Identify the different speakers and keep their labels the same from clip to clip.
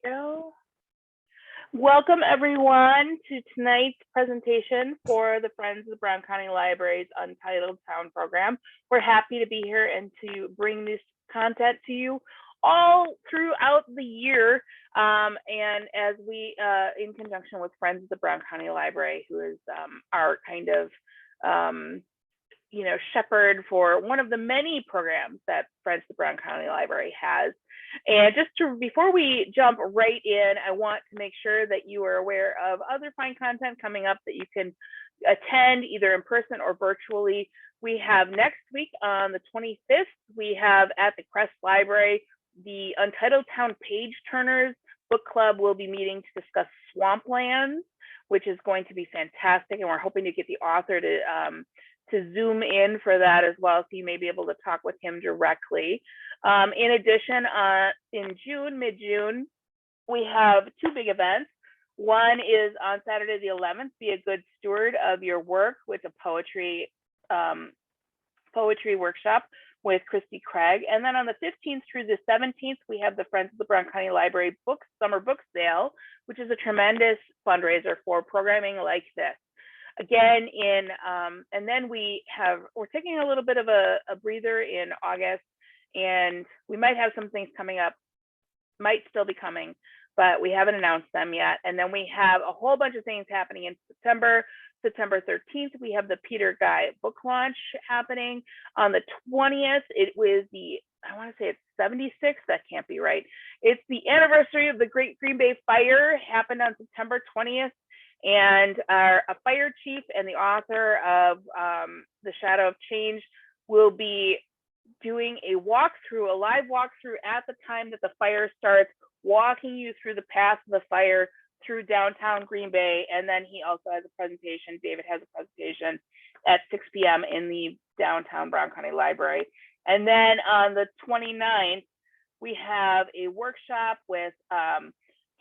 Speaker 1: go. Welcome everyone to tonight's presentation for the Friends of the Brown County Library's Untitled Town program. We're happy to be here and to bring this content to you all throughout the year, and as we, in conjunction with Friends of the Brown County Library, who is our kind of shepherd for one of the many programs that Friends of the Brown County Library has. And before we jump right in, I want to make sure that you are aware of other fine content coming up that you can attend either in person or virtually. We have next week on the 25th, we have at the Crest Library, the Untitled Town Page Turners Book Club will be meeting to discuss Swamplands, which is going to be fantastic. And we're hoping to get the author to zoom in for that as well, so you may be able to talk with him directly. In addition, in June, mid-June, we have two big events. One is on Saturday the 11th, Be a Good Steward of Your Work, with a poetry workshop with Christy Craig. And then on the 15th through the 17th, we have the Friends of the Brown County Library Summer Book Sale, which is a tremendous fundraiser for programming like this. Again, and then we're taking a little bit of a breather in August, and we might have some things coming up, might still be coming, but we haven't announced them yet. And then we have a whole bunch of things happening in September. September 13th, we have the Peter Guy book launch happening. On the 20th, it was I want to say it's 76, that can't be right. It's the anniversary of the Great Green Bay Fire, happened on September 20th. And a fire chief and the author of The Shadow of Change will be doing a live walkthrough at the time that the fire starts, walking you through the path of the fire through downtown Green Bay. And then he also has a presentation, David has a presentation at 6 p.m. in the downtown Brown County Library. And then on the 29th, we have a workshop with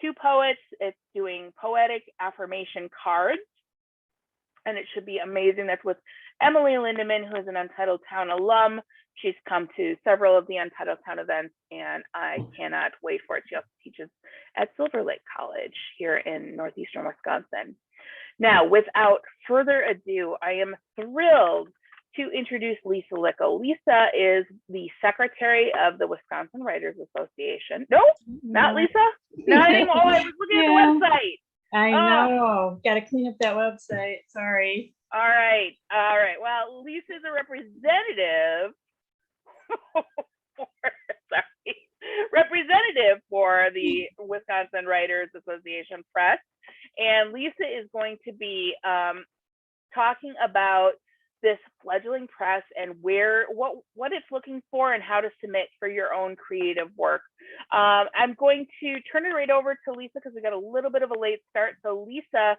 Speaker 1: two poets. It's doing poetic affirmation cards, and it should be amazing. That's with Emily Lindeman, who is an Untitled Town alum. She's come to several of the Untitled Town events, and I cannot wait for it. She also teaches at Silver Lake College here in northeastern Wisconsin. Now, without further ado, I am thrilled to introduce Lisa Lickel. Lisa is the secretary of the Wisconsin Writers Association. No, not Lisa. Not anymore. Oh, I was looking at the website.
Speaker 2: I know. Got to clean up that website. Sorry.
Speaker 1: All right. Well, Lisa is a representative. Representative for the Wisconsin Writers Association Press, and Lisa is going to be talking about this fledgling press and what it's looking for and how to submit for your own creative work. I'm going to turn it right over to Lisa because we got a little bit of a late start. So Lisa,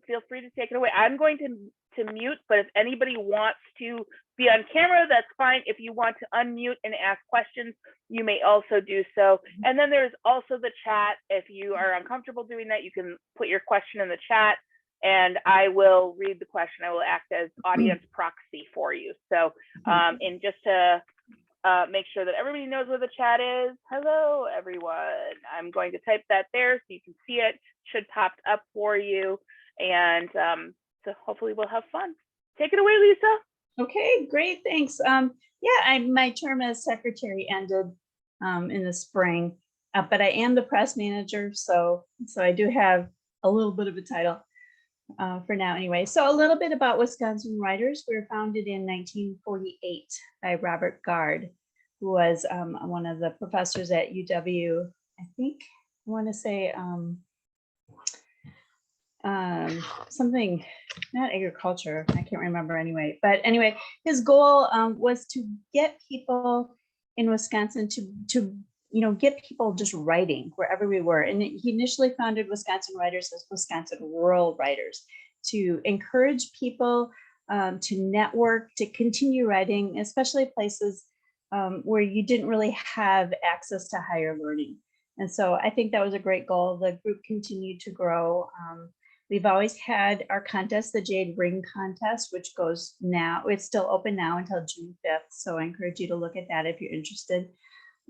Speaker 1: feel free to take it away. I'm going to mute, but if anybody wants to be on camera, that's fine. If you want to unmute and ask questions, you may also do so. And then there's also the chat. If you are uncomfortable doing that, you can put your question in the chat, and I will read the question. I will act as audience proxy for you. So, and just to make sure that everybody knows where the chat is. Hello, everyone. I'm going to type that there so you can see it. Should pop up for you. And so hopefully we'll have fun. Take it away, Lisa.
Speaker 2: Okay, great, thanks. My term as secretary ended in the spring, but I am the press manager, so I do have a little bit of a title. For now anyway. So a little bit about Wisconsin Writers. We were founded in 1948 by Robert Gard, who was one of the professors at UW, I think, I want to say something, not agriculture, I can't remember anyway. But anyway, his goal was to get people in Wisconsin to get people just writing wherever we were. And he initially founded Wisconsin Writers as Wisconsin Rural Writers to encourage people to network, to continue writing, especially places where you didn't really have access to higher learning. And so I think that was a great goal. The group continued to grow. We've always had our contest, the Jade Ring contest, which goes now, it's still open now until June 5th. So I encourage you to look at that if you're interested.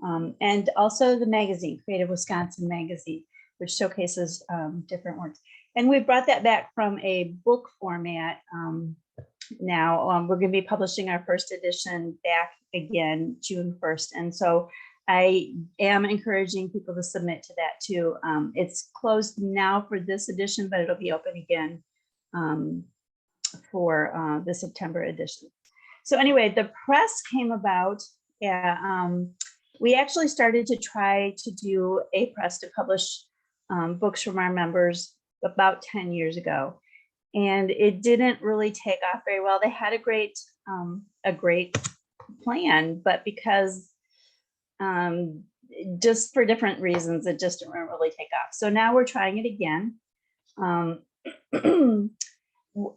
Speaker 2: And also the magazine, Creative Wisconsin Magazine, which showcases different works. And we brought that back from a book format. Now we're going to be publishing our first edition back again June 1st. And so I am encouraging people to submit to that too. It's closed now for this edition, but it'll be open again for the September edition. So anyway, the press came about. We actually started to try to do a press to publish books from our members about 10 years ago. And it didn't really take off very well. They had a great plan, but because just for different reasons, it just didn't really take off. So now we're trying it again.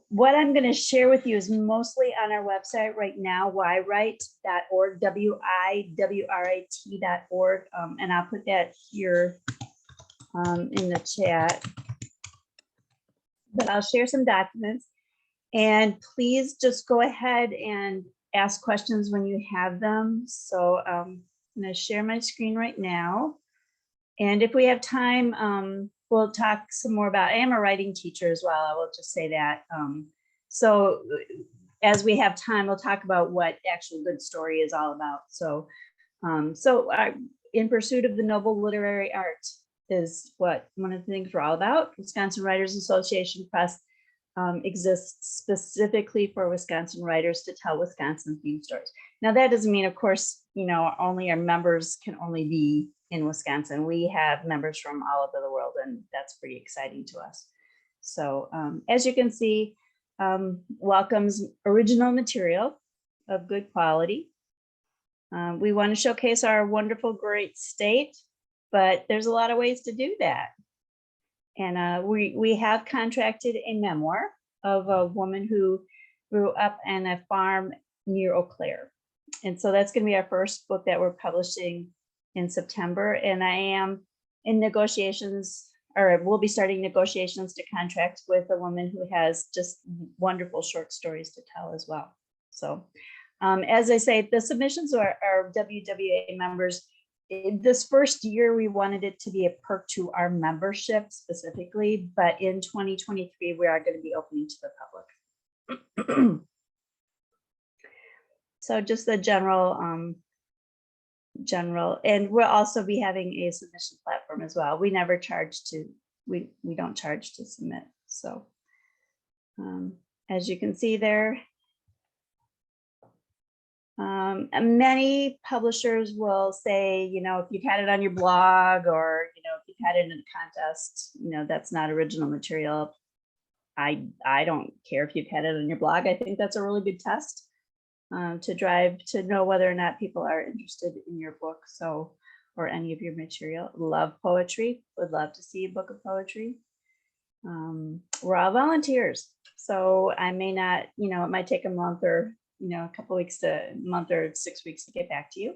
Speaker 2: What I'm going to share with you is mostly on our website right now, whywrite.org, WIWRIT.org. And I'll put that here in the chat. But I'll share some documents, and please just go ahead and ask questions when you have them. So I'm going to share my screen right now. And if we have time, we'll talk some more about, I am a writing teacher as well. I will just say that. So as we have time, we'll talk about what actual good story is all about. So, In Pursuit of the Noble Literary Art is what one of the things we're all about. Wisconsin Writers Association Press exists specifically for Wisconsin writers to tell Wisconsin themed stories. Now that doesn't mean, of course, only our members can only be in Wisconsin. We have members from all over the world, and that's pretty exciting to us. So as you can see, welcomes original material of good quality. We want to showcase our wonderful, great state, but there's a lot of ways to do that. And we have contracted a memoir of a woman who grew up on a farm near Eau Claire. And so that's going to be our first book that we're publishing in September. And I am in negotiations, or we'll be starting negotiations to contract with a woman who has just wonderful short stories to tell as well. So as I say, the submissions are WWA members. This first year, we wanted it to be a perk to our membership specifically, but in 2023, we are going to be opening to the public. So just the general, and we'll also be having a submission platform as well. We never charge to, we don't charge to submit. So as you can see there, many publishers will say, if you've had it on your blog, or if you've had it in a contest, that's not original material. I don't care if you've had it on your blog. I think that's a really good test to know whether or not people are interested in your book, or any of your material. Love poetry, would love to see a book of poetry. We're all volunteers, so I may not, it might take a month or a couple weeks to a month or 6 weeks to get back to you.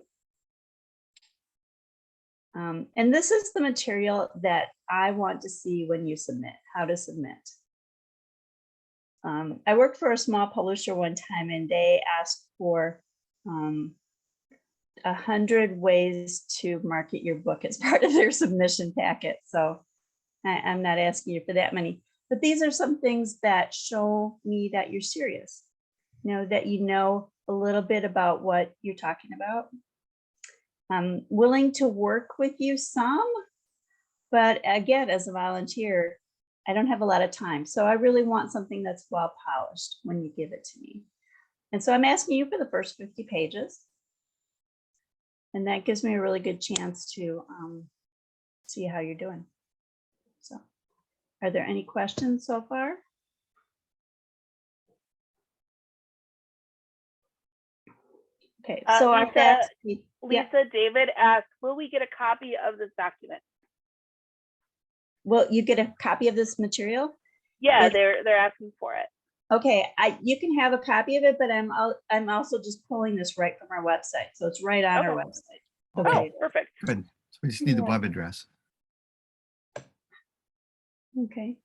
Speaker 2: And this is the material that I want to see when you submit, how to submit. I worked for a small publisher one time, and they asked for 100 ways to market your book as part of their submission packet. So I'm not asking you for that many, but these are some things that show me that you're serious. That a little bit about what you're talking about. I'm willing to work with you some, but again, as a volunteer, I don't have a lot of time. So I really want something that's well polished when you give it to me. And so I'm asking you for the first 50 pages. And that gives me a really good chance to see how you're doing. So are there any questions so far? Okay, so
Speaker 1: Lisa, David asked, will we get a copy of this document?
Speaker 2: Will you get a copy of this material?
Speaker 1: Yeah, they're asking for it.
Speaker 2: Okay, you can have a copy of it, but I'm also just pulling this right from our website, so it's right on our website.
Speaker 1: Okay. Oh, perfect.
Speaker 3: Good. So we just need the web address.
Speaker 2: Okay.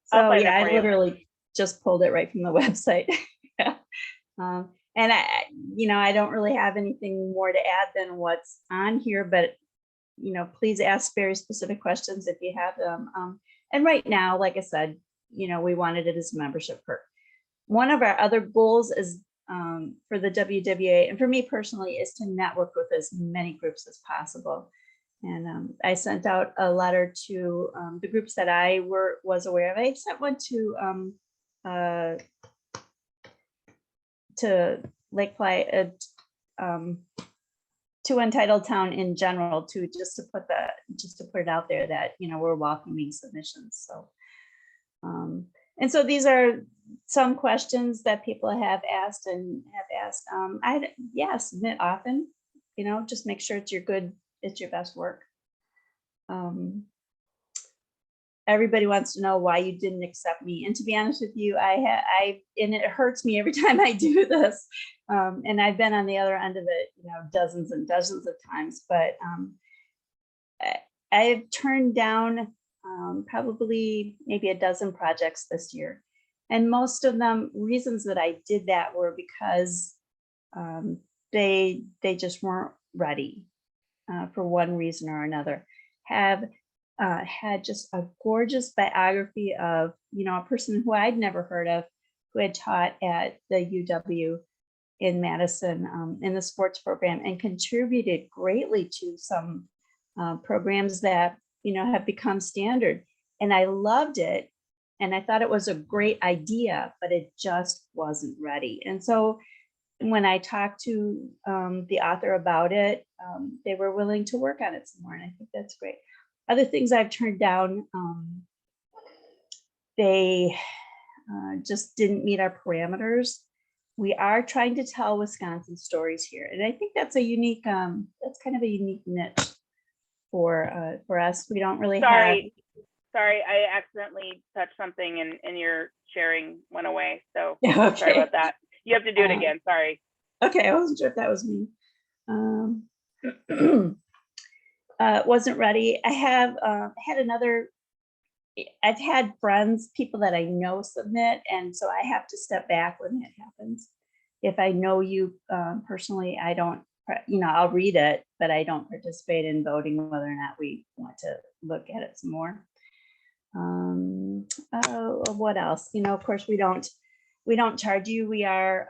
Speaker 2: So yeah, I literally just pulled it right from the website. And I don't really have anything more to add than what's on here, but, please ask very specific questions if you have them. And right now, like I said, we wanted it as a membership perk. One of our other goals is for the WWA, and for me personally, is to network with as many groups as possible. And I sent out a letter to the groups that I was aware of. I sent one to Lakefly, to Untitled Town in general, to just to put it out there that we're welcoming submissions. So and so these are some questions that people have asked. Submit often, just make sure it's your best work. Everybody wants to know why you didn't accept me. And to be honest with you, and it hurts me every time I do this. And I've been on the other end of it, dozens and dozens of times, but I've turned down probably maybe a dozen projects this year. And most of them, reasons that I did that were because they just weren't ready for one reason or another. Have had just a gorgeous biography of, a person who I'd never heard of, who had taught at the UW in Madison in the sports program and contributed greatly to some programs that, have become standard. And I loved it. And I thought it was a great idea, but it just wasn't ready. And so when I talked to the author about it, they were willing to work on it some more. And I think that's great. Other things I've turned down, they just didn't meet our parameters. We are trying to tell Wisconsin stories here. And I think that's a unique, that's kind of a unique niche for us. We don't really have.
Speaker 1: Sorry, I accidentally touched something and your sharing went away. So
Speaker 2: Okay.
Speaker 1: Sorry about that. You have to do it again. Sorry.
Speaker 2: Okay, I wasn't sure if that was me. Wasn't ready. I have I've had friends, people that I know submit, and so I have to step back when that happens. If I know you personally, I don't, I'll read it, but I don't participate in voting whether or not we want to look at it some more. What else? Of course, we don't charge you. We are,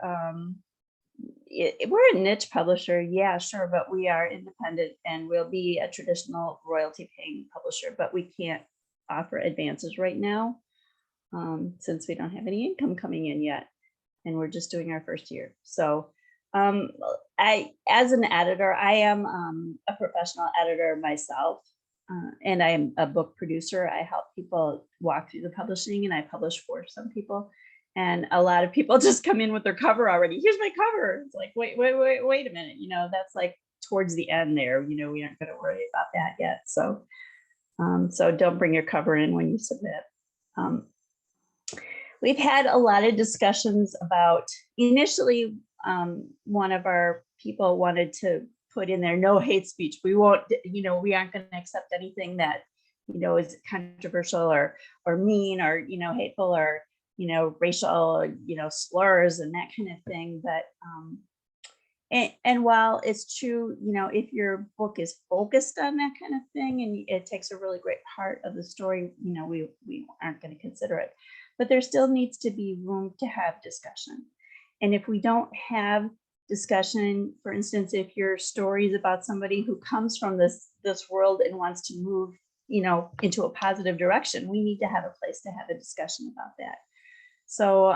Speaker 2: we're a niche publisher, yeah, sure, but we are independent and we'll be a traditional royalty paying publisher, but we can't offer advances right now since we don't have any income coming in yet, and we're just doing our first year. So as an editor, I am a professional editor myself, and I'm a book producer. I help people walk through the publishing, and I publish for some people. And a lot of people just come in with their cover already. Here's my cover. It's like, wait a minute. That's like towards the end there. We aren't going to worry about that yet. So, so don't bring your cover in when you submit. We've had a lot of discussions about, initially, one of our people wanted to put in there, no hate speech. We won't, we aren't going to accept anything that, is controversial or mean or, hateful or, racial, slurs and that kind of thing. But, and while it's true, if your book is focused on that kind of thing and it takes a really great part of the story, we aren't going to consider it. But there still needs to be room to have discussion. And if we don't have discussion, for instance, if your story is about somebody who comes from this world and wants to move, into a positive direction, we need to have a place to have a discussion about that. So,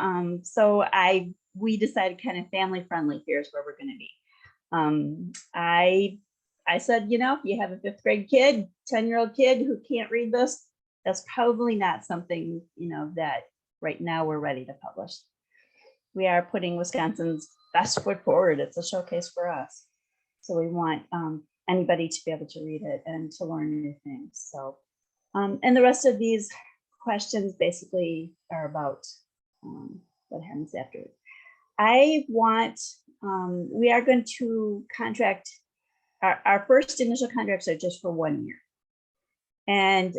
Speaker 2: we decided kind of family friendly, here's where we're going to be. I said, if you have a 5th grade kid, 10-year-old kid who can't read this, that's probably not something, that right now we're ready to publish. We are putting Wisconsin's best foot forward. It's a showcase for us. So we want anybody to be able to read it and to learn new things. So, and the rest of these questions basically are about what happens after. We are going to contract, our first initial contracts are just for 1 year. And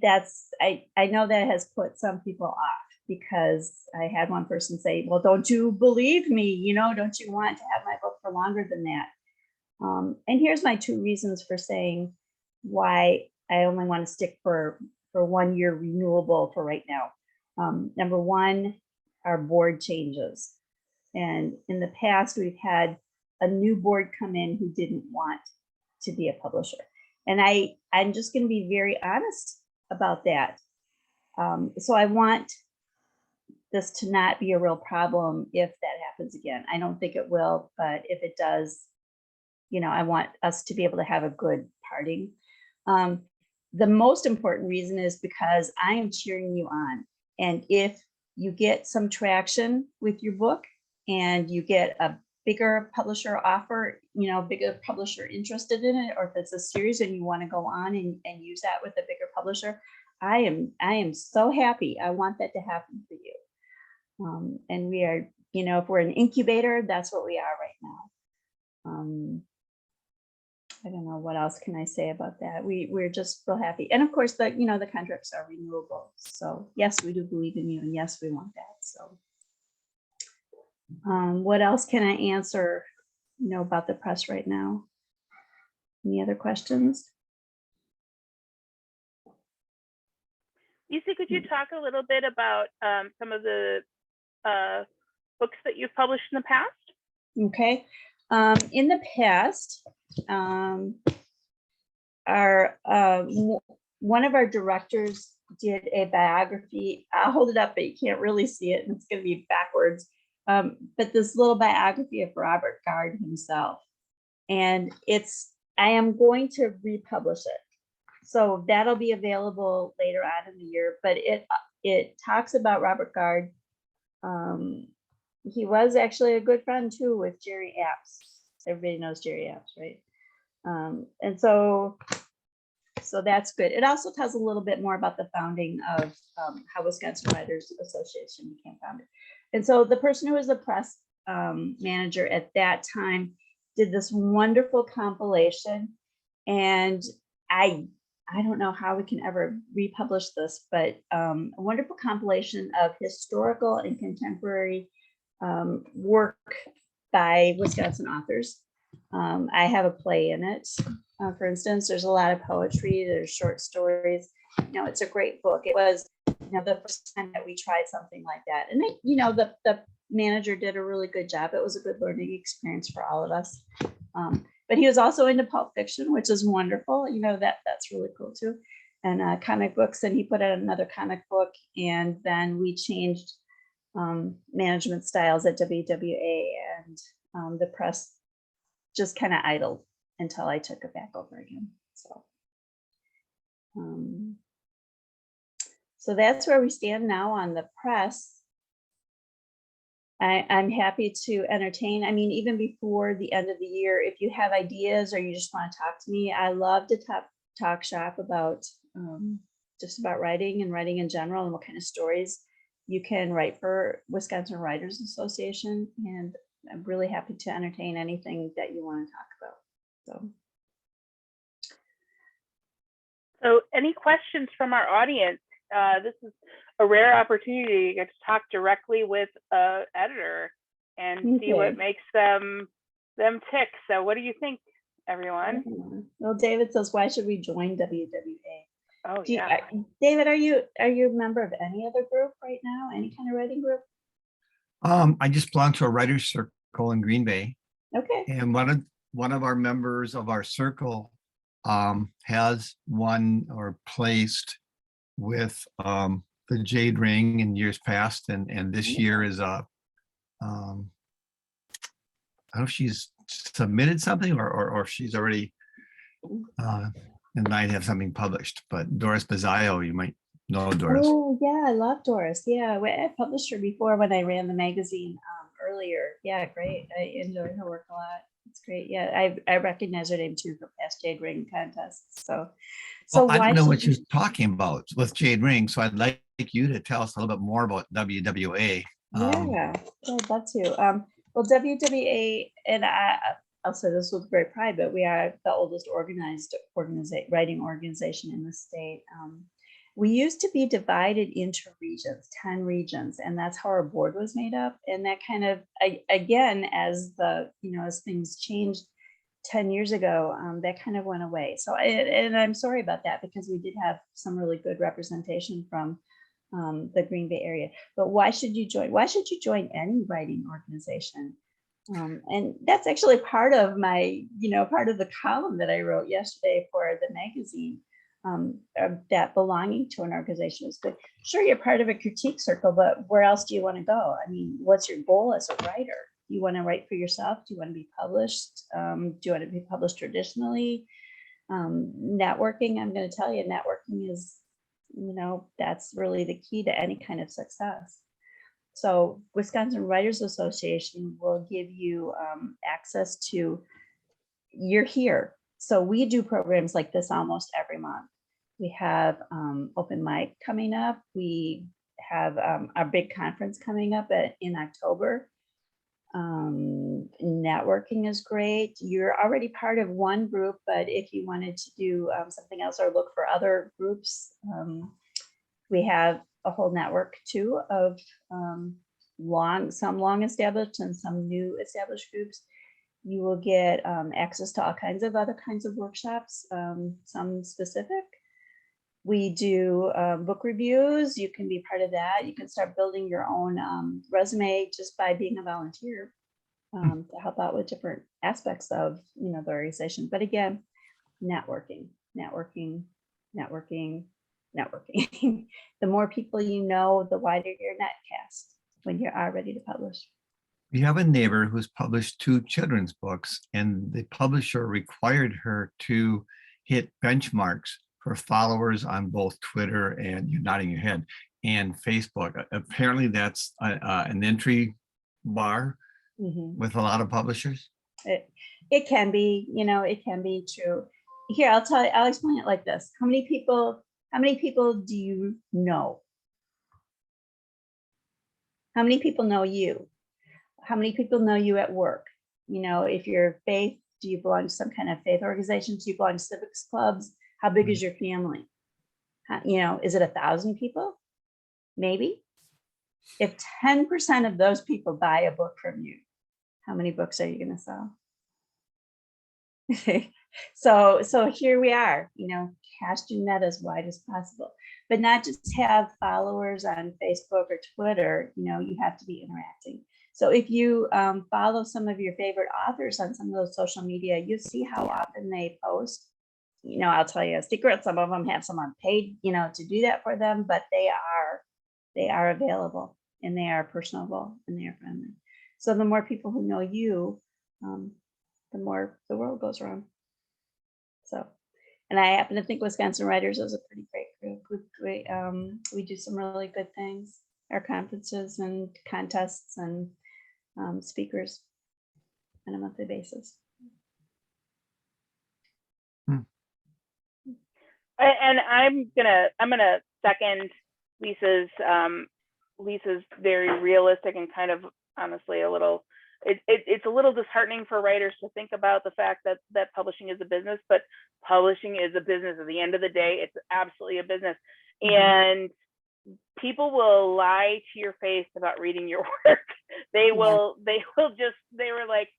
Speaker 2: that's, I know that has put some people off. because I had one person say, well, don't you believe me? You know, don't you want to have my book for longer than that? And here's my 2 reasons for saying why I only want to stick for 1 year renewable for right now. Number one, our board changes. And in the past, we've had a new board come in who didn't want to be a publisher. And I'm just going to be very honest about that. So I want this to not be a real problem if that happens again. I don't think it will, but if it does, you know, I want us to be able to have a good parting. The most important reason is because I am cheering you on. And if you get some traction with your book and you get a bigger publisher offer, you know, bigger publisher interested in it, or if it's a series and you want to go on and use that with a bigger publisher, I am so happy. I want that to happen for you. And we are, you know, if we're an incubator, that's what we are right now. I don't know what else can I say about that. We're just real happy. And of course, the, you know, the contracts are renewable. So yes, we do believe in you, and yes, we want that. So what else can I answer, you know, about the press right now? Any other questions?
Speaker 1: Lisa, could you talk a little bit about some of the books that you've published in the past?
Speaker 2: Okay. In the past, one of our directors did a biography. I'll hold it up, but you can't really see it, and it's going to be backwards. But this little biography of Robert Gard himself, and I am going to republish it. So that'll be available later on in the year, but it talks about Robert Gard. He was actually a good friend too with Jerry Apps. Everybody knows Jerry Apps, right? And so that's good. It also tells a little bit more about the founding of how Wisconsin Writers Association became founded. And so the person who was the press manager at that time did this wonderful compilation, and I don't know how we can ever republish this, but a wonderful compilation of historical and contemporary work by Wisconsin authors. I have a play in it. For instance, there's a lot of poetry, there's short stories. You know, it's a great book. It was, you know, the first time that we tried something like that. And they, you know, the manager did a really good job. It was a good learning experience for all of us. But he was also into pulp fiction, which is wonderful. You know, that's really cool too. And comic books, and he put out another comic book, and then we changed management styles at WWA, and the press just kind of idled until I took it back over again. So that's where we stand now on the press. I'm happy to entertain. I mean, even before the end of the year, if you have ideas or you just want to talk to me, I love to talk shop about just about writing and writing in general, and what kind of stories you can write for Wisconsin Writers Association. And I'm really happy to entertain anything that you want to talk about.
Speaker 1: So any questions from our audience? This is a rare opportunity to get to talk directly with an editor and see what makes them tick. So what do you think, everyone?
Speaker 2: Well, David says, why should we join WWA?
Speaker 1: Oh, yeah.
Speaker 2: David, are you a member of any other group right now? Any kind of writing group?
Speaker 3: I just belong to a writer's circle in Green Bay.
Speaker 2: Okay.
Speaker 3: And one of our members of our circle has won or placed with the Jade Ring in years past, and this year is I don't know if she's submitted something or if she's already and might have something published. But Doris Bazzaio, you might know Doris.
Speaker 2: Oh yeah, I love Doris. Yeah, I published her before when I ran the magazine earlier. Yeah, great. I enjoyed her work a lot. It's great. Yeah, I recognize her name too from past Jade Ring contests. So
Speaker 3: Well, I don't know what she's talking about with Jade Ring, so I'd like you to tell us a little bit more about WWA.
Speaker 2: Yeah, I'd love to. Well, WWA, and I'll say this with great pride, but we are the oldest organized writing organization in the state. We used to be divided into regions, 10 regions, and that's how our board was made up. And that kind of, again, as as things changed 10 years ago, that kind of went away. So, and I'm sorry about that, because we did have some really good representation from the Green Bay area. But why should you join? Why should you join any writing organization? And that's actually part of my, part of the column that I wrote yesterday for the magazine. That belonging to an organization is good. Sure, you're part of a critique circle, but where else do you want to go? I mean, what's your goal as a writer? Do you want to write for yourself? Do you want to be published? Do you want to be published traditionally? Networking, I'm going to tell you, networking is, that's really the key to any kind of success. So Wisconsin Writers Association will give you access to, you're here. So we do programs like this almost every month. We have open mic coming up. We have our big conference coming up in October. Networking is great. You're already part of one group, but if you wanted to do something else or look for other groups, we have a whole network too of some long established and some new established groups. You will get access to all kinds of other kinds of workshops, some specific. We do book reviews. You can be part of that. You can start building your own resume just by being a volunteer to help out with different aspects of the organization. But again, networking. The more people you know, the wider your net cast when you are ready to publish.
Speaker 3: We have a neighbor who's published 2 children's books, and the publisher required her to hit benchmarks for followers on both Twitter, and you're nodding your head, and Facebook. Apparently that's an entry bar with a lot of publishers.
Speaker 2: It can be, it can be true. Here, I'll explain it like this. How many people do you know? How many people know you? How many people know you at work? If you're faith, do you belong to some kind of faith organization? Do you belong to civics clubs? How big is your family? Is it 1,000 people? Maybe. If 10% of those people buy a book from you, how many books are you going to sell? So here we are, cast your net as wide as possible, but not just have followers on Facebook or Twitter. You have to be interacting. So if you follow some of your favorite authors on some of those social media, you see how often they post. I'll tell you a secret. Some of them have someone paid, to do that for them, but they are available, and they are personable, and they are friendly. So the more people who know you, the more the world goes around. So, and I happen to think Wisconsin Writers is a pretty great group. We do some really good things, our conferences and contests and speakers on a monthly basis.
Speaker 1: And I'm gonna second Lisa's very realistic and kind of honestly a little. It's a little disheartening for writers to think about the fact that publishing is a business, but publishing is a business. At the end of the day, it's absolutely a business, and people will lie to your face about reading your work. They were like,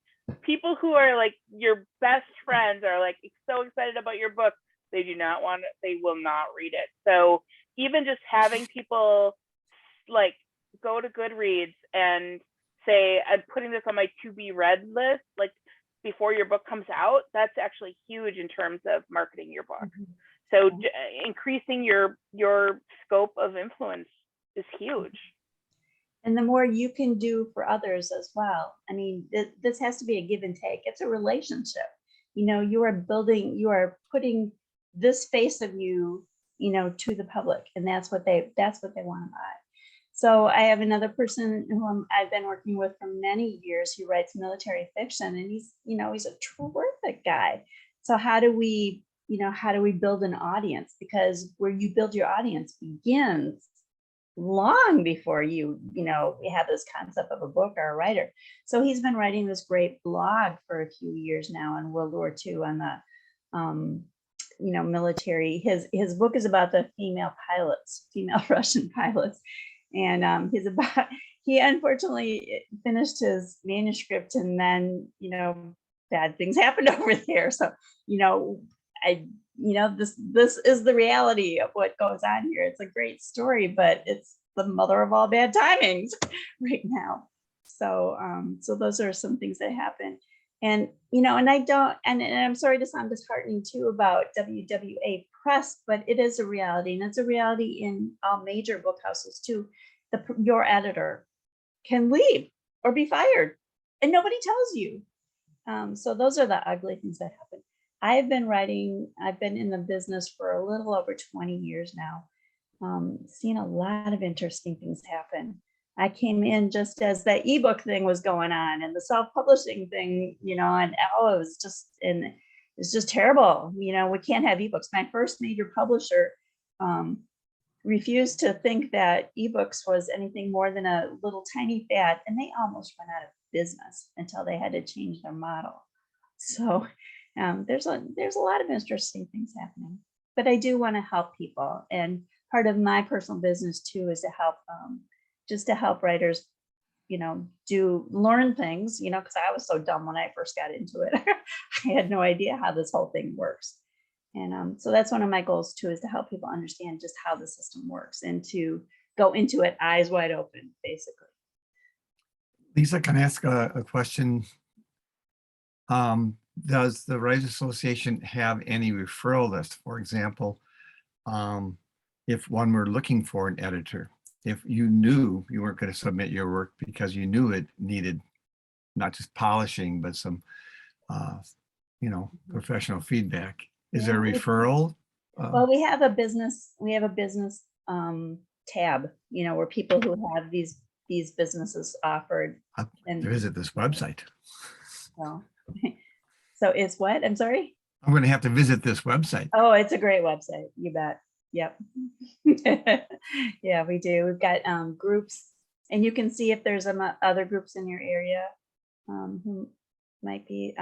Speaker 1: people who are like your best friends are like so excited about your book. They will not read it. So even just having people like go to Goodreads and say, I'm putting this on my to be read list, like before your book comes out, that's actually huge in terms of marketing your book. So increasing your scope of influence is huge.
Speaker 2: And the more you can do for others as well. I mean, this has to be a give and take. It's a relationship. You are putting this face of you, to the public, and that's what they want to buy. So I have another person who I've been working with for many years who writes military fiction, and he's a terrific guy. So how do we build an audience? Because where you build your audience begins long before you have this concept of a book or a writer. So he's been writing this great blog for a few years now on World War II, on the military. His book is about the female Russian pilots, and he unfortunately finished his manuscript, and then bad things happened over there. So this is the reality of what goes on here. It's a great story, but it's the mother of all bad timings right now. So those are some things that happen. And I'm sorry to sound disheartening too about WWA Press, but it is a reality, and it's a reality in all major book houses too. Your editor can leave or be fired, and nobody tells you. So those are the ugly things that happen. I've been in the business for a little over 20 years now, seen a lot of interesting things happen. I came in just as the ebook thing was going on and the self-publishing thing, and it's just terrible. We can't have ebooks. My first major publisher refused to think that ebooks was anything more than a little tiny fad, and they almost went out of business until they had to change their model. So there's a lot of interesting things happening, but I do want to help people, and part of my personal business too is to help just to help writers learn things, because I was so dumb when I first got into it. I had no idea how this whole thing works. And so that's one of my goals too, is to help people understand just how the system works and to go into it eyes wide open, basically.
Speaker 3: Lisa, can I ask a question? Does the Writers Association have any referral list? For example, if one were looking for an editor, if you knew you weren't going to submit your work because you knew it needed not just polishing, but some, professional feedback, is there a referral?
Speaker 2: Well, we have a business tab, where people who have these businesses offered.
Speaker 3: And visit this website.
Speaker 2: So it's what? I'm sorry?
Speaker 3: I'm going to have to visit this website.
Speaker 2: Oh, it's a great website. You bet. Yep. Yeah, we do. We've got groups, and you can see if there's other groups in your area who might be.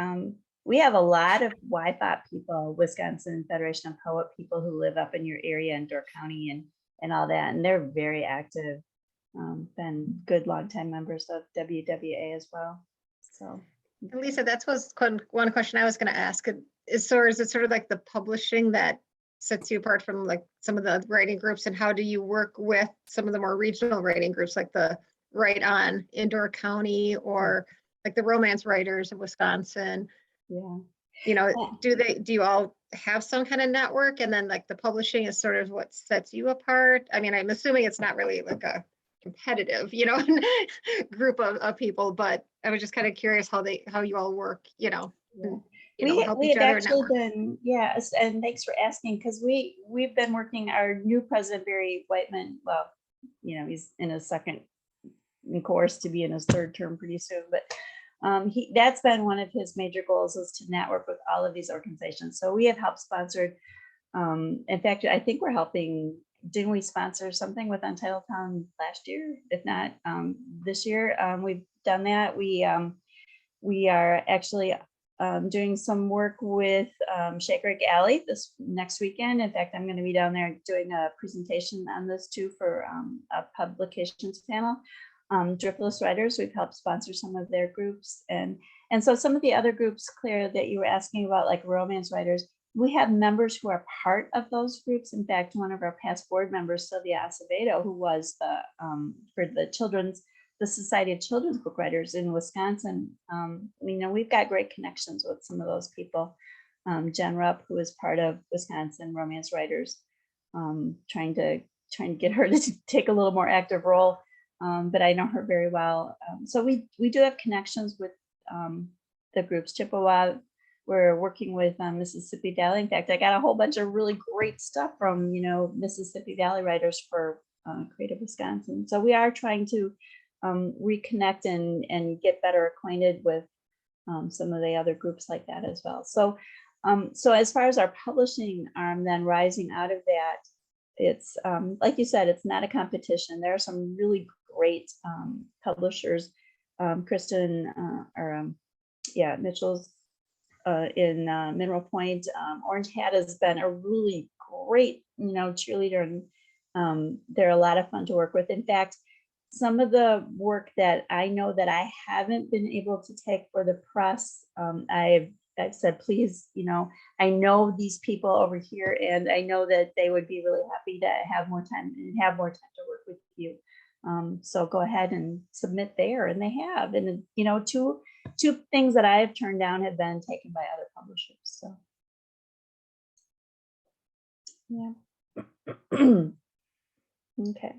Speaker 2: We have a lot of WIFOP people, Wisconsin Federation of Poet people, who live up in your area in Door County and all that, and they're very active. Been good longtime members of WWA as well. So,
Speaker 4: and Lisa, that was one question I was going to ask. Is it sort of like the publishing that sets you apart from like some of the writing groups, and how do you work with some of the more regional writing groups like the Write On in Door County, or like the Romance Writers of Wisconsin?
Speaker 2: Yeah.
Speaker 4: Do you all have some kind of network, and then like the publishing is sort of what sets you apart? I mean, I'm assuming it's not really like a competitive, group of people, but I was just kind of curious how you all work,
Speaker 2: Yeah.
Speaker 4: help
Speaker 2: We
Speaker 4: each
Speaker 2: have
Speaker 4: other
Speaker 2: actually
Speaker 4: network.
Speaker 2: been, yes, and thanks for asking, because we've been working, our new president, Barry Whiteman, well, he's in his second course to be in his third term pretty soon, but that's been one of his major goals, is to network with all of these organizations. So we have helped sponsored, in fact, I think we're helping, didn't we sponsor something with UntitledTown last year? If not, this year, we've done that. We are actually doing some work with Shaker Alley this next weekend. In fact, I'm going to be down there doing a presentation on this too for a publications panel. Driftless Writers, we've helped sponsor some of their groups, and so some of the other groups, Claire, that you were asking about, like Romance Writers, we have members who are part of those groups. In fact, one of our past board members, Sylvia Acevedo, who was for the Society of Children's Book Writers in Wisconsin. We've got great connections with some of those people. Jen Rupp, who is part of Wisconsin Romance Writers, trying to get her to take a little more active role, but I know her very well. So we do have connections with the groups. Chippewa, we're working with Mississippi Valley. In fact, I got a whole bunch of really great stuff from Mississippi Valley writers for Creative Wisconsin. So we are trying to reconnect and get better acquainted with some of the other groups like that as well. So as far as our publishing arm, then rising out of that, it's like you said, it's not a competition. There are some really great publishers. Kristen Mitchell's in Mineral Point. Orange Hat has been a really great, cheerleader, and they're a lot of fun to work with. In fact, some of the work that I know that I haven't been able to take for the press, I've said, please, I know these people over here, and I know that they would be really happy to have more time to work with you. So go ahead and submit there, and they have. And two things that I've turned down have been taken by other publishers. So yeah. Okay.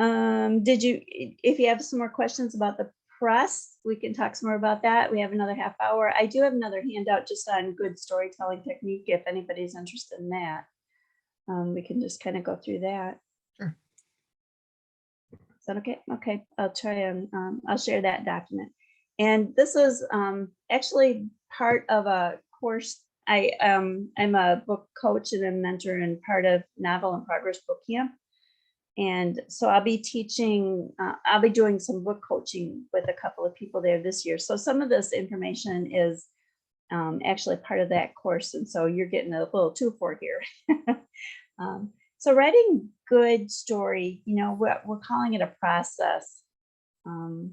Speaker 2: If you have some more questions about the press, we can talk some more about that. We have another half hour. I do have another handout just on good storytelling technique, if anybody's interested in that. We can just kind of go through that.
Speaker 3: Sure.
Speaker 2: Is that okay? Okay, I'll try and I'll share that document. And this is actually part of a course. I'm a book coach and a mentor and part of Novel in Progress Book Camp. And so I'll be teaching, I'll be doing some book coaching with a couple of people there this year. So some of this information is actually part of that course. And so you're getting a little two for here. So writing good story, we're calling it a process. And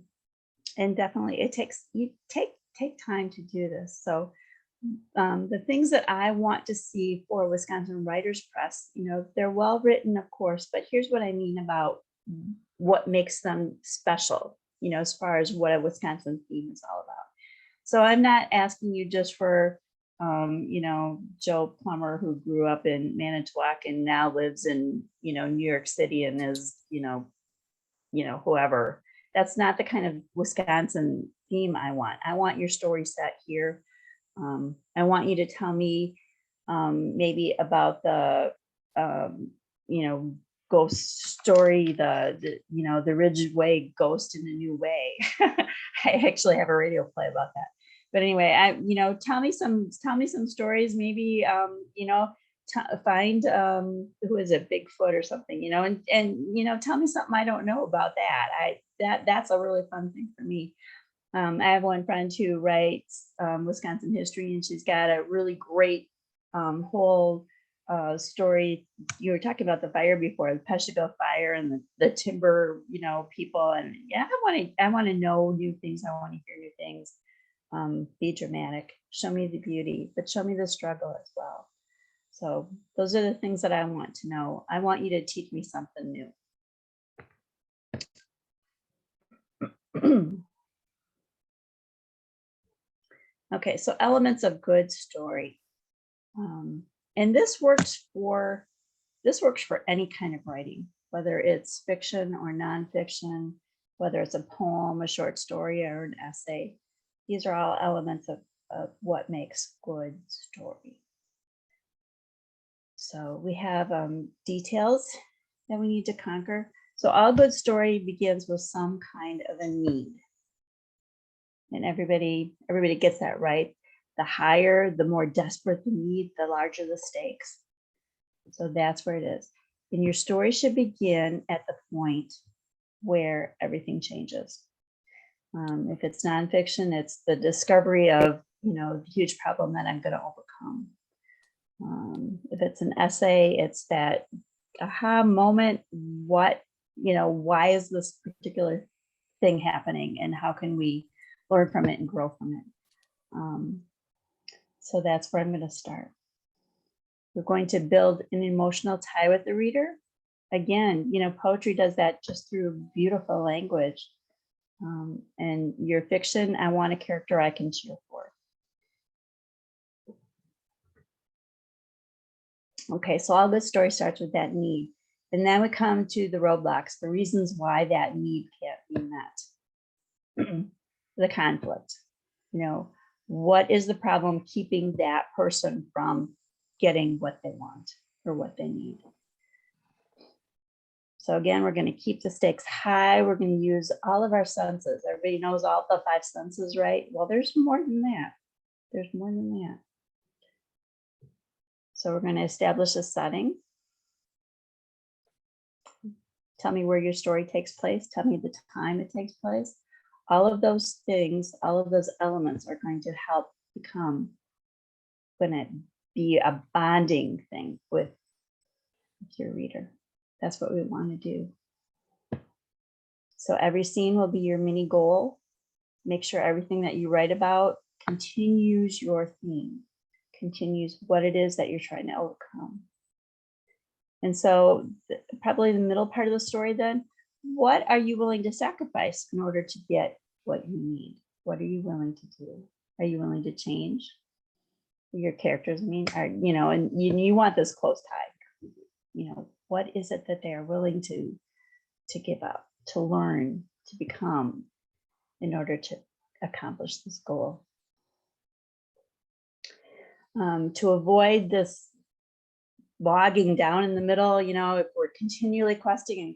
Speaker 2: definitely it takes, you take time to do this. So the things that I want to see for Wisconsin Writers Press, they're well written, of course, but here's what I mean about what makes them special, as far as what a Wisconsin theme is all about. So I'm not asking you just for, Joe Plummer, who grew up in Manitowoc and now lives in, New York City and is, whoever. That's not the kind of Wisconsin theme I want. I want your story set here. I want you to tell me maybe about the, ghost story, the Ridgeway ghost in a new way. I actually have a radio play about that. But anyway, tell me some stories. Maybe find who is it, Bigfoot or something, and tell me something I don't know about that. That's a really fun thing for me. I have one friend who writes Wisconsin history, and she's got a really great whole story. You were talking about the fire before, the Peshtigo fire and the timber, people. And yeah, I want to know new things. I want to hear new things. Be dramatic. Show me the beauty, but show me the struggle as well. So those are the things that I want to know. I want you to teach me something new. Okay, so elements of good story. And this works for any kind of writing, whether it's fiction or nonfiction, whether it's a poem, a short story, or an essay. These are all elements of what makes good story. So we have details that we need to conquer. So all good story begins with some kind of a need. And everybody gets that right. The higher, the more desperate the need, the larger the stakes. So that's where it is. And your story should begin at the point where everything changes. If it's nonfiction, it's the discovery of, the huge problem that I'm going to overcome. If it's an essay, it's that aha moment. Why is this particular thing happening, and how can we learn from it and grow from it? So that's where I'm going to start. We're going to build an emotional tie with the reader. Again, poetry does that just through beautiful language. And your fiction, I want a character I can cheer for. Okay, so all good story starts with that need. And then we come to the roadblocks, the reasons why that need can't be met. The conflict. What is the problem keeping that person from getting what they want or what they need? So again, we're going to keep the stakes high. We're going to use all of our senses. Everybody knows all the 5 senses, right? Well, there's more than that. There's more than that. So we're going to establish a setting. Tell me where your story takes place. Tell me the time it takes place. all of those things, all of those elements are going to help become, going to be a bonding thing with your reader. That's what we want to do. So every scene will be your mini goal. Make sure everything that you write about continues your theme, continues what it is that you're trying to overcome. And so probably the middle part of the story then, what are you willing to sacrifice in order to get what you need? What are you willing to do? Are you willing to change your characters? I mean, are, you know, and you want this close tie. You know, what is it that they are willing to give up, to learn, to become in order to accomplish this goal? To avoid this bogging down in the middle, you know, if we're continually questing and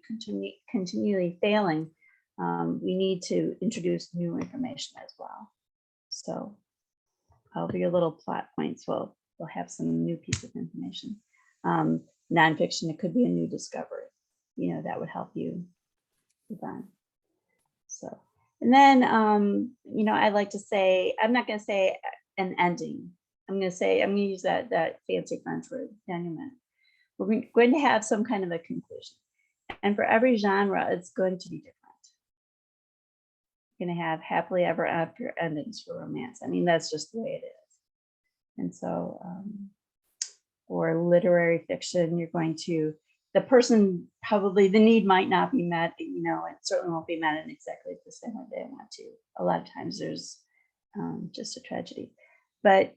Speaker 2: continually failing, we need to introduce new information as well. So all of your little plot points will have some new piece of information. Nonfiction, it could be a new discovery, you know, that would help you move on. So, and then, you know, I like to say, I'm not going to say an ending. I'm going to use that fancy French word, denouement. We're going to have some kind of a conclusion. And for every genre, it's going to be different. You're going to have happily ever after endings for romance. I mean, that's just the way it is. And so for literary fiction, you're going to, the person, probably the need might not be met, you know, it certainly won't be met in exactly the same way they want to. A lot of times there's just a tragedy. But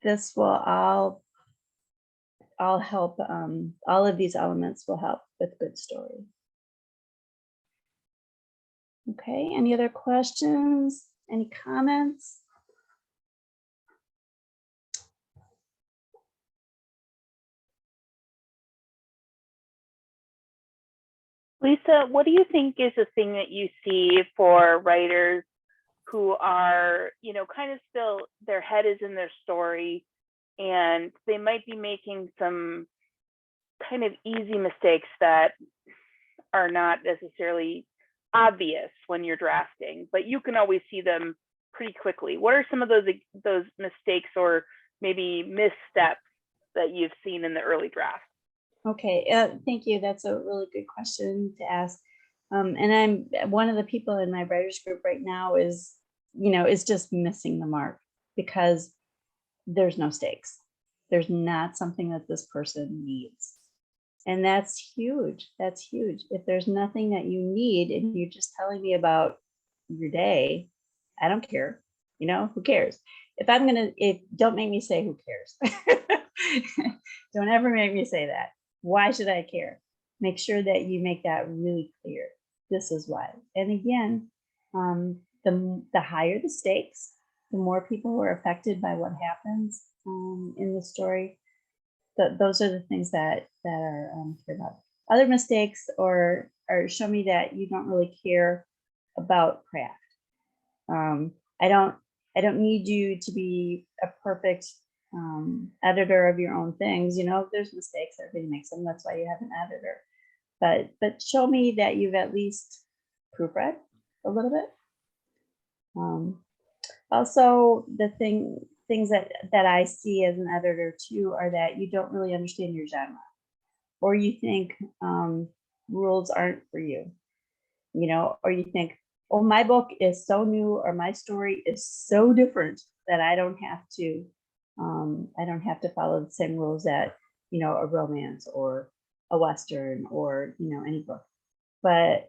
Speaker 2: this will all help, all of these elements will help with good story. Okay, any other questions? Any comments?
Speaker 1: Lisa, what do you think is the thing that you see for writers who are, you know, kind of still, their head is in their story and they might be making some kind of easy mistakes that are not necessarily obvious when you're drafting, but you can always see them pretty quickly. What are some of those mistakes or maybe missteps that you've seen in the early draft?
Speaker 2: Okay, thank you. That's a really good question to ask. And I'm one of the people in my writers group right now is, you know, is just missing the mark because there's no stakes. There's not something that this person needs. And that's huge. That's huge. If there's nothing that you need and you're just telling me about your day, I don't care. You know, who cares? Don't make me say who cares. Don't ever make me say that. Why should I care? Make sure that you make that really clear. This is why. And again, the higher the stakes, the more people who are affected by what happens in the story. Those are the things that are cared about. Other mistakes or show me that you don't really care about craft. I don't need you to be a perfect editor of your own things. You know, there's mistakes, everybody makes them. That's why you have an editor. But show me that you've at least proofread a little bit. Also, the things that I see as an editor too are that you don't really understand your genre, or you think rules aren't for you, you know, or you think, oh, my book is so new or my story is so different that I don't have to follow the same rules that, you know, a romance or a Western or, you know, any book. But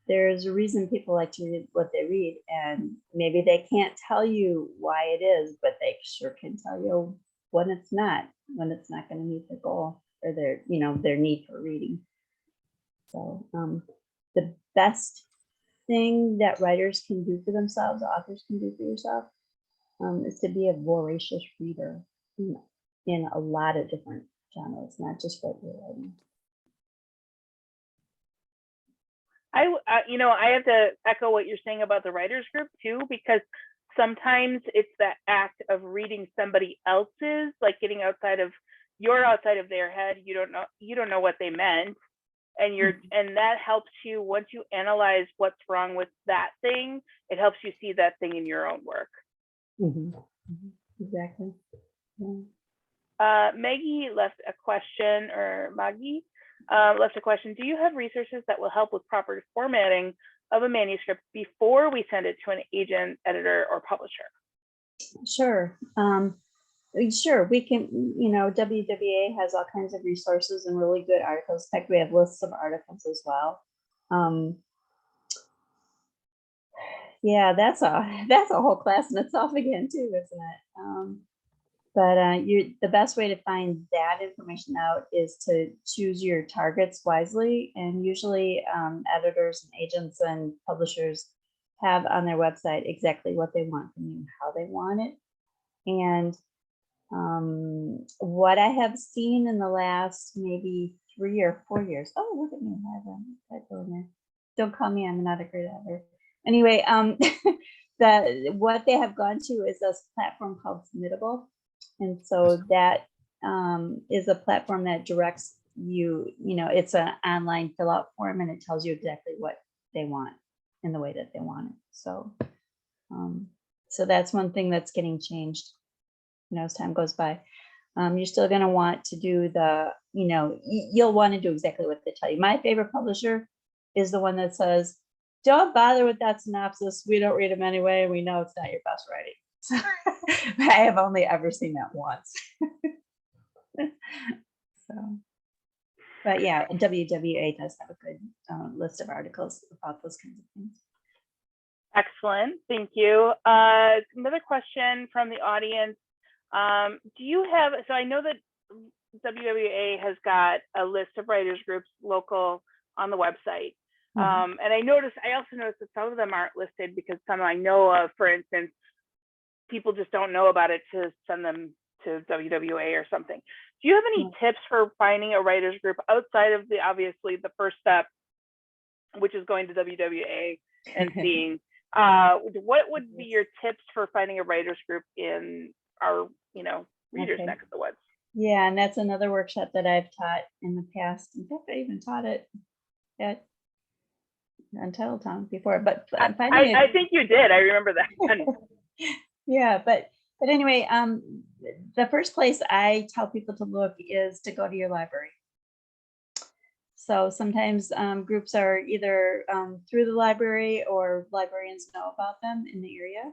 Speaker 2: there's a reason people like to read what they read, and maybe they can't tell you why it is, but they sure can tell you when it's not going to meet their goal or their, you know, their need for reading. So the best thing that writers can do for themselves, authors can do for yourself, is to be a voracious reader in a lot of different genres, not just what you're writing.
Speaker 1: You know, I have to echo what you're saying about the writers group too, because sometimes it's that act of reading somebody else's, like getting outside of their head. You don't know what they meant, and and that helps you, once you analyze what's wrong with that thing, it helps you see that thing in your own work.
Speaker 2: Exactly. Yeah.
Speaker 1: Maggie left a question, or Maggie left a question. Do you have resources that will help with proper formatting of a manuscript before we send it to an agent, editor, or publisher?
Speaker 2: Sure. Sure, we can, WWA has all kinds of resources and really good articles. In fact, we have lists of articles as well. Yeah, that's a whole class in itself again too, isn't it? The best way to find that information out is to choose your targets wisely. And usually editors and agents and publishers have on their website exactly what they want from you, how they want it. And what I have seen in the last maybe 3 or 4 years. Oh, look at me. I have a typo in there. Don't call me. I'm not a great editor. Anyway, what they have gone to is a platform called Submittable. And so that is a platform that directs you, it's an online fill out form, and it tells you exactly what they want in the way that they want it. So, so that's one thing that's getting changed, as time goes by. You're still going to want to do you'll want to do exactly what they tell you. My favorite publisher is the one that says, don't bother with that synopsis. We don't read them anyway. We know it's not your best writing. So I have only ever seen that once. So, but yeah, WWA does have a good list of articles about those kinds of things.
Speaker 1: Excellent, thank you. Another question from the audience. Do you have, so I know that WWA has got a list of writers groups local on the website. And I also noticed that some of them aren't listed because some I know of, for instance, people just don't know about it to send them to WWA or something. Do you have any tips for finding a writers group outside of obviously the first step, which is going to WWA and seeing, what would be your tips for finding a writers group in our, readers' neck of the woods?
Speaker 2: Yeah, and that's another workshop that I've taught in the past. In fact, I even taught it at UntitledTown before, but
Speaker 1: I think you did. I remember that.
Speaker 2: Yeah, but anyway, the first place I tell people to look is to go to your library. So sometimes groups are either through the library or librarians know about them in the area.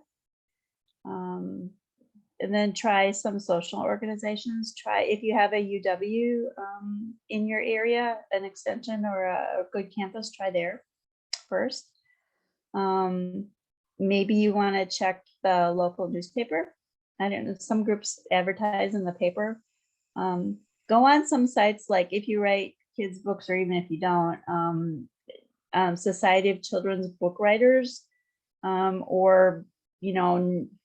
Speaker 2: And then try some social organizations. Try, if you have a UW in your area, an extension or a good campus, try there first. Maybe you want to check the local newspaper. I don't know, some groups advertise in the paper. Go on some sites, like if you write kids books, or even if you don't, Society of Children's Book Writers, or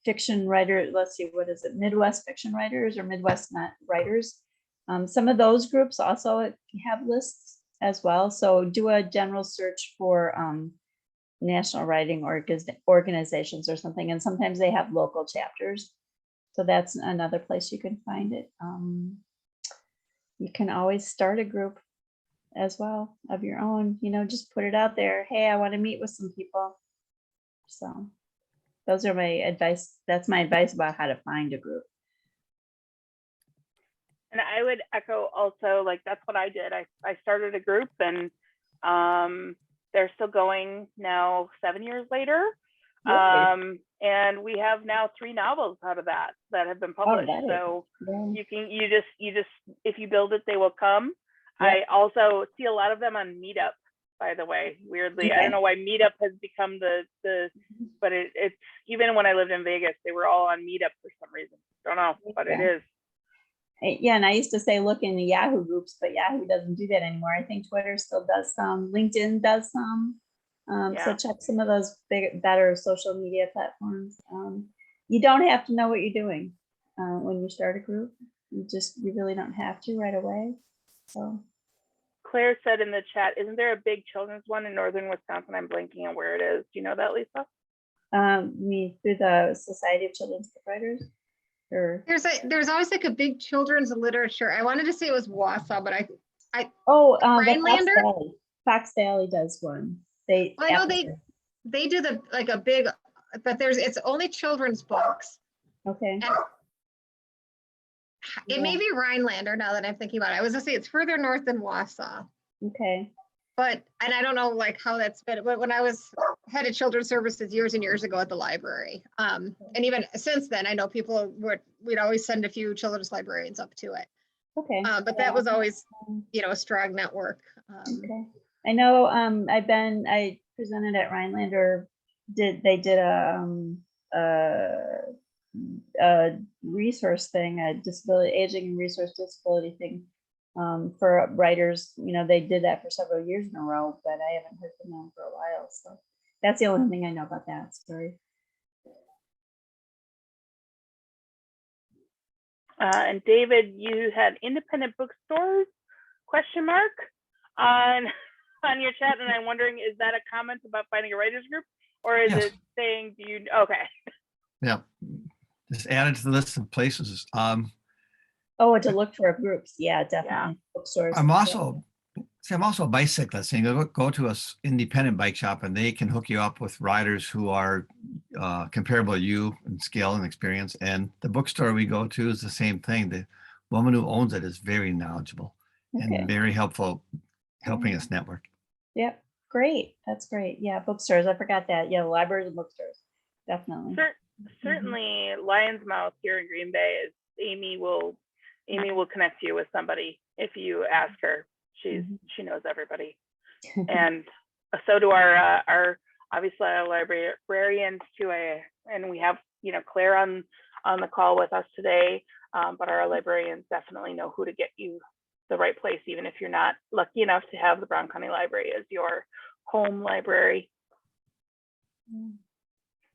Speaker 2: fiction writer, let's see, what is it, Midwest Fiction Writers or Midwest Not Writers. Some of those groups also have lists as well. So do a general search for national writing organizations or something, and sometimes they have local chapters. So that's another place you can find it. You can always start a group as well of your own, just put it out there. Hey, I want to meet with some people. So those are my advice. That's my advice about how to find a group.
Speaker 1: And I would echo also, like, that's what I did. I started a group, and they're still going now 7 years later. And we have now 3 novels out of that have been published. So you just, if you build it, they will come. Yeah. I also see a lot of them on Meetup, by the way, weirdly. I don't know why Meetup has become but it's, even when I lived in Vegas, they were all on Meetup for some reason. Don't know, but it is.
Speaker 2: Yeah, and I used to say look in the Yahoo groups, but Yahoo doesn't do that anymore. I think Twitter still does some, LinkedIn does some. So check some of those better social media platforms. You don't have to know what you're doing when you start a group. You really don't have to right away. So
Speaker 1: Claire said in the chat, isn't there a big children's one in northern Wisconsin? I'm blanking on where it is. Do you know that, Lisa?
Speaker 2: Through the Society of Children's Book Writers? Or there's
Speaker 4: always like a big children's literature. I wanted to say it was Wausau, but
Speaker 2: Oh, the Fox
Speaker 4: Rhinelander?
Speaker 2: Valley. Fox Valley does one. They.
Speaker 4: Well, I know they do like a big, but it's only children's books.
Speaker 2: Okay.
Speaker 4: And it may be Rhinelander now that I'm thinking about it. I was gonna say it's further north than Wausau.
Speaker 2: Okay.
Speaker 4: And I don't know like how that's been, but when I was head of children's services years and years ago at the library, and even since then, I know we'd always send a few children's librarians up to it.
Speaker 2: Okay.
Speaker 4: But that was always, a strong network.
Speaker 2: Okay. I know, I presented at Rhinelander, they did a resource thing, a disability, aging and resource disability thing, for writers. They did that for several years in a row, but I haven't heard from them for a while. So that's the only thing I know about that story.
Speaker 1: And David, you had independent bookstores, ? On your chat, and I'm wondering, is that a comment about finding a writers group, or is
Speaker 3: Yes.
Speaker 1: it saying, do you, okay.
Speaker 3: Yeah, just add it to the list of places.
Speaker 2: Oh, to look for groups. Yeah, definitely. Bookstores.
Speaker 3: I'm also a bicyclist, and you go to a independent bike shop and they can hook you up with riders who are comparable to you in skill and experience. And the bookstore we go to is the same thing. The woman who owns it is very knowledgeable and very helpful, helping us network.
Speaker 2: Yep. Great. That's great. Yeah. Bookstores. I forgot that. Yeah. Libraries and bookstores. Definitely.
Speaker 1: Certainly Lion's Mouth here in Green Bay is Amy will connect you with somebody if you ask her. She knows everybody. And so do our obviously our librarians too. And we have, Claire on the call with us today, but our librarians definitely know who to get you the right place, even if you're not lucky enough to have the Brown County Library as your home library.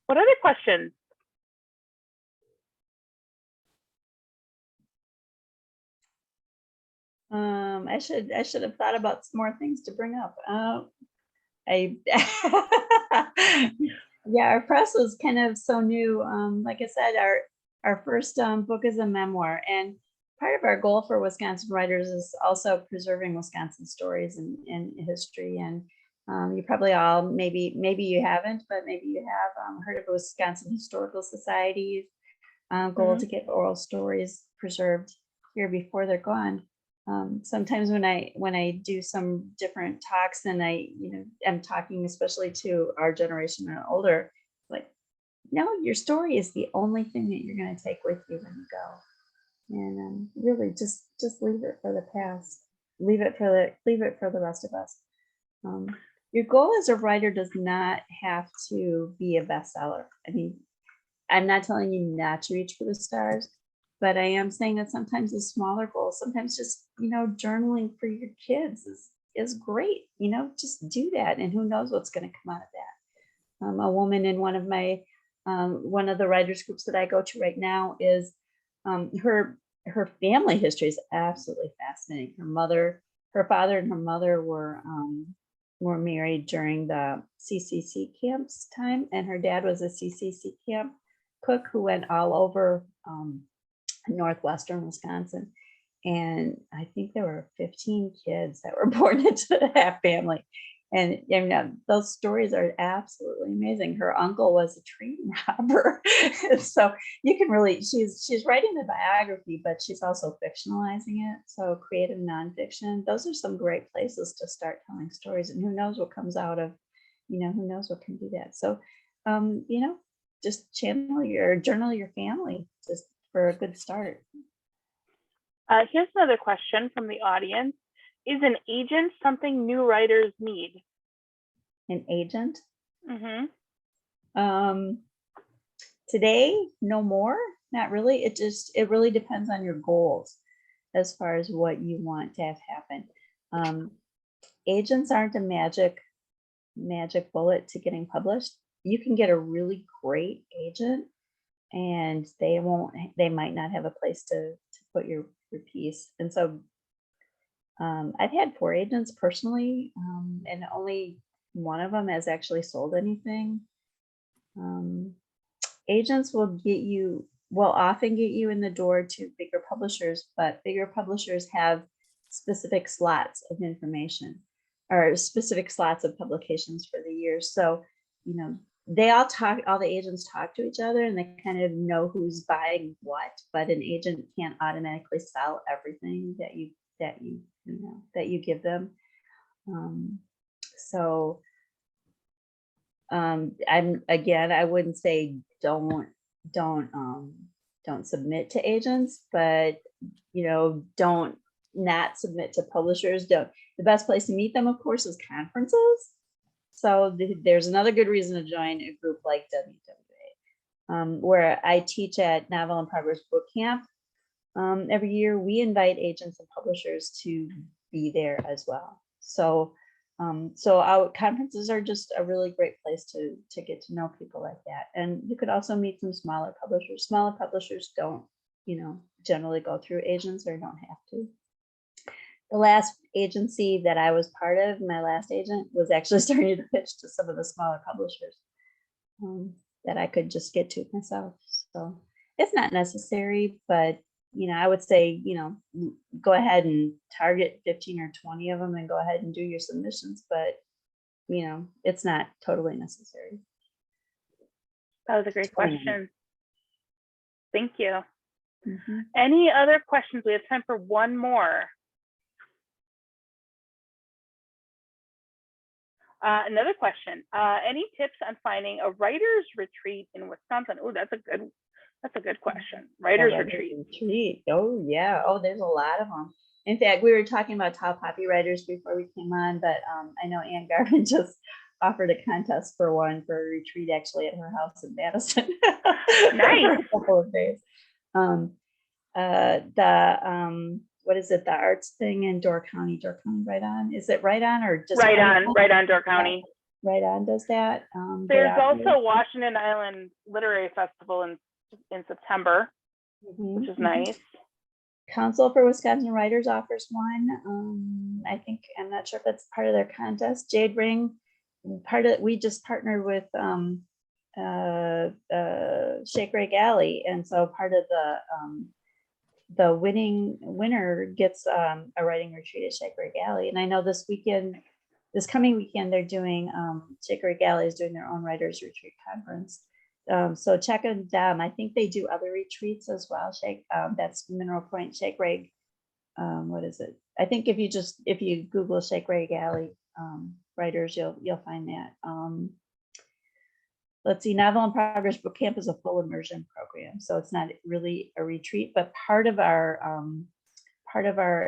Speaker 1: What other questions?
Speaker 2: I should have thought about some more things to bring up. Yeah, our press was kind of so new. Like I said, our first book is a memoir, and part of our goal for Wisconsin writers is also preserving Wisconsin stories and history. And you probably all, maybe you haven't, but maybe you have heard of Wisconsin Historical Society's goal to get oral stories preserved here before they're gone. Sometimes when I do some different talks, and I'm talking especially to our generation and older, like, no, your story is the only thing that you're going to take with you when you go. And really just leave it for the past, leave it for the rest of us. Your goal as a writer does not have to be a bestseller. I mean, I'm not telling you not to reach for the stars, but I am saying that sometimes a smaller goal, sometimes just, journaling for your kids is great. Just do that. And who knows what's going to come out of that. A woman in one of the writers groups that I go to right now is her family history is absolutely fascinating. Her father and her mother were married during the CCC camps time. And her dad was a CCC camp cook who went all over northwestern Wisconsin, and I think there were 15 kids that were born into that family. And those stories are absolutely amazing. Her uncle was a train robber. So you can really, she's writing the biography, but she's also fictionalizing it. So creative nonfiction, those are some great places to start telling stories. And who knows what comes out of, who knows what can do that. So, just journal your family just for a good start.
Speaker 1: Here's another question from the audience. Is an agent something new writers need?
Speaker 2: An agent?
Speaker 1: Mm-hmm.
Speaker 2: Today, no more, not really. It really depends on your goals as far as what you want to have happen. Agents aren't a magic bullet to getting published. You can get a really great agent and they might not have a place to put your piece. And so I've had 4 agents personally, and only one of them has actually sold anything. Agents will often get you in the door to bigger publishers, but bigger publishers have specific slots of information or specific slots of publications for the year. So, you know, they all talk, all the agents talk to each other and they kind of know who's buying what, but an agent can't automatically sell everything that you give them. I wouldn't say don't submit to agents, but don't not submit to publishers. The best place to meet them, of course, is conferences. So there's another good reason to join a group like WWA, where I teach at Novel in Progress Book Camp. Every year we invite agents and publishers to be there as well. So our conferences are just a really great place to get to know people like that. And you could also meet some smaller publishers. Smaller publishers don't, generally go through agents or don't have to. The last agency that I was part of, my last agent, was actually starting to pitch to some of the smaller publishers that I could just get to myself. So it's not necessary, but I would say, go ahead and target 15 or 20 of them and go ahead and do your submissions, but it's not totally necessary.
Speaker 1: That was a great question. Thank you.
Speaker 2: Mm-hmm.
Speaker 1: Any other questions? We have time for one more. Another question. Any tips on finding a writer's retreat in Wisconsin? Oh, that's a good question. Writer's retreat.
Speaker 2: Oh yeah. Oh, there's a lot of them. In fact, we were talking about top copywriters before we came on, but I know Ann Garvin just offered a contest for one for a retreat actually at her house in Madison.
Speaker 1: Nice.
Speaker 2: For a couple of days. What is it? The arts thing in Door County, right on. Is it right on or just
Speaker 1: right on Door County?
Speaker 2: Right on does that.
Speaker 1: There's also Washington Island Literary Festival in September, which is nice.
Speaker 2: Council for Wisconsin Writers offers one. I'm not sure if that's part of their contest. Jade Ring, we just partnered with Shake Rake Alley, and so part of the winner gets a writing retreat at Shake Rake Alley. And I know this coming weekend, they're doing Shake Rake Alley is doing their own writers retreat conference. So check on them. I think they do other retreats as well. That's Mineral Point, Shake Rake. What is it? I think if you Google Shake Rake Alley writers, you'll find that. Let's see, Novel in Progress Book Camp is a full immersion program, so it's not really a retreat, but part of our,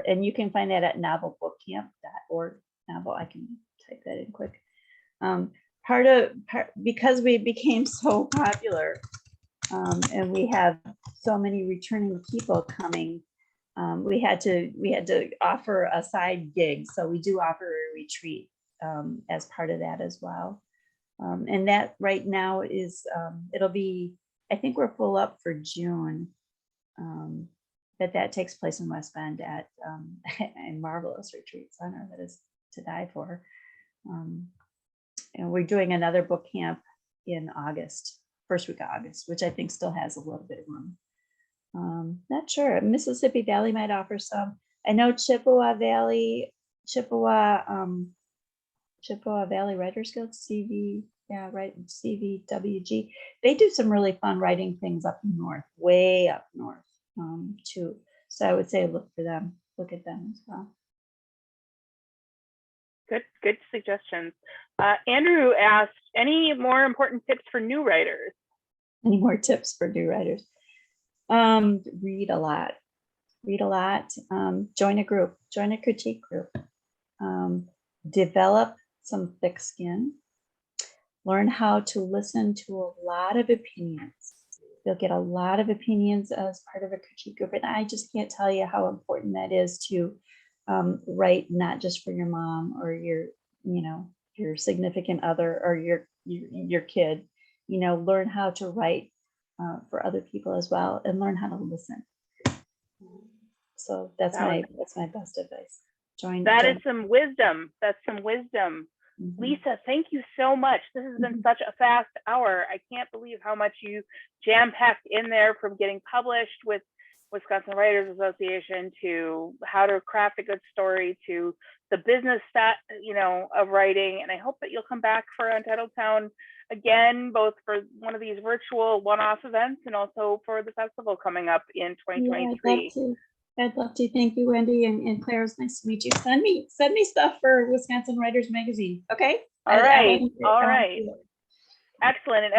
Speaker 2: and you can find that at novelbookcamp.org. Novel, I can type that in quick. Because we became so popular, and we have so many returning people coming, we had to offer a side gig. So we do offer a retreat as part of that as well. And that right now is, it'll be, I think we're full up for June, that takes place in West Bend at a marvelous retreat center that is to die for. And we're doing another book camp in August, first week of August, which I think still has a little bit of room. Not sure. Mississippi Valley might offer some. I know Chippewa Valley Writers Guild, CVWG. They do some really fun writing things up north, way up north, too. So I would say look at them as well.
Speaker 1: Good suggestions. Andrew asked, any more important tips for new writers?
Speaker 2: Any more tips for new writers? Read a lot. Join a group, join a critique group. Develop some thick skin. Learn how to listen to a lot of opinions. You'll get a lot of opinions as part of a critique group. And I just can't tell you how important that is to write not just for your mom or your significant other or your kid. Learn how to write for other people as well, and learn how to listen. So that's my best advice. Join.
Speaker 1: Is some wisdom. That's some wisdom. Mm-hmm. Lisa, thank you so much. This has been such a fast hour. I can't believe how much you jam-packed in there, from getting published with Wisconsin Writers Association to how to craft a good story to the business of writing. And I hope that you'll come back for Untitled Town again, both for one of these virtual one-off events and also for the festival coming up in 2023.
Speaker 2: I'd love to. Thank you, Wendy and Claire. It's nice to meet you. Send me stuff for Wisconsin Writers Magazine. Okay.
Speaker 1: All right. Excellent. And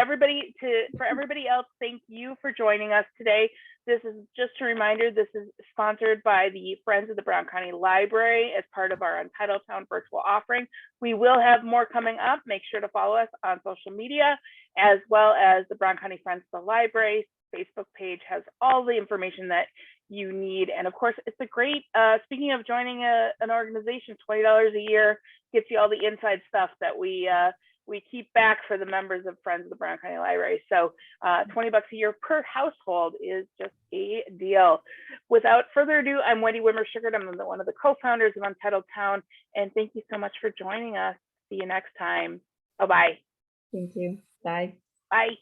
Speaker 1: for everybody else, thank you for joining us today. This is just a reminder, this is sponsored by the Friends of the Brown County Library as part of our Untitled Town virtual offering. We will have more coming up. Make sure to follow us on social media, as well as the Brown County Friends of the Library Facebook page has all the information that you need. And of course, it's a great, speaking of joining an organization, $20 a year gets you all the inside stuff that we keep back for the members of Friends of the Brown County Library. So $20 a year per household is just a deal. Without further ado, I'm Wendy Wimmer-Sugar. I'm one of the co-founders of Untitled Town. And thank you so much for joining us. See you next time. Bye-bye.
Speaker 2: Thank you. Bye.
Speaker 1: Bye.